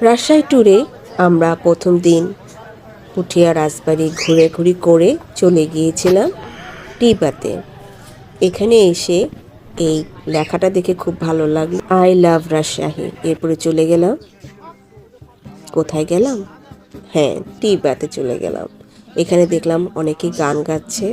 রাজশাহী ট্যুরে আমরা প্রথম দিন পুঠিয়া রাজবাড়ি ঘোরাঘুরি করে চলে গিয়েছিলাম টিবাতে। এখানে এসে এই লেখাটা দেখে খুব ভালো লাগলো, আই লাভ রাজশাহী। এরপরে চলে গেলাম, কোথায় গেলাম? হ্যাঁ, টিবাতে চলে গেলাম। এখানে দেখলাম অনেকেই গান গাচ্ছে।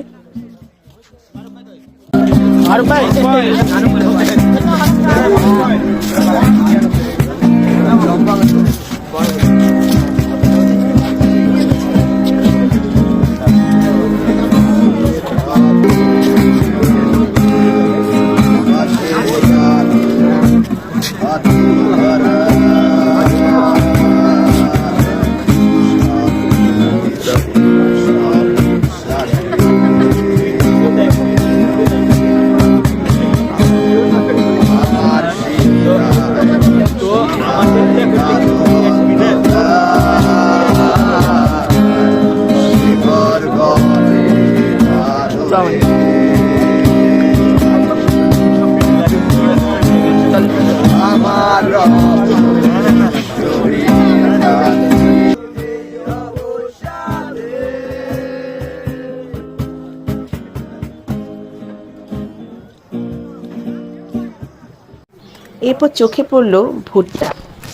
এরপর চোখে পড়লো ভুট্টা,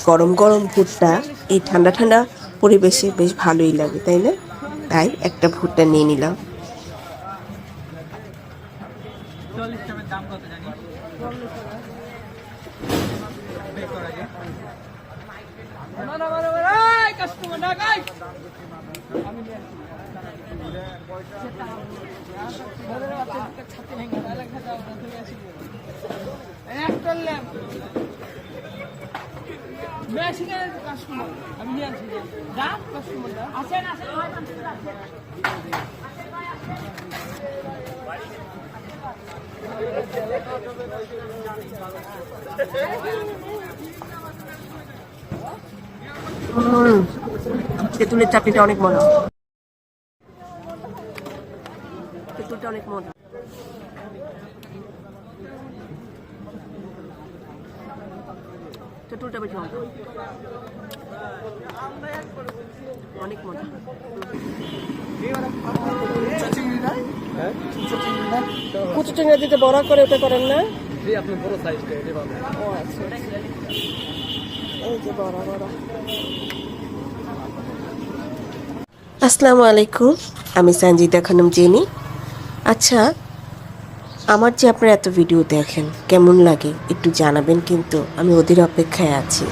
গরম গরম ভুট্টা। এই ঠান্ডা ঠান্ডা পরিবেশে বেশ ভালোই লাগে, তাই না? তাই একটা ভুট্টা নিয়ে নিলাম। তেঁতুলের চাটনিটা অনেক মজা, তেঁতুলটা অনেক মজা। তেঁতুলটা বেশি মজা, অনেক মজা। কুচু চিংড়ি দিতে বড়া করে ওটা করেন না? ও আচ্ছা, এই যে বড়া বড়া। আসসালামু আলাইকুম, আমি সঞ্জিদা খানম জেনি। আচ্ছা, আমার যে আপনারা এত ভিডিও দেখেন কেমন লাগে একটু জানাবেন, কিন্তু আমি ওদের অপেক্ষায় আছি।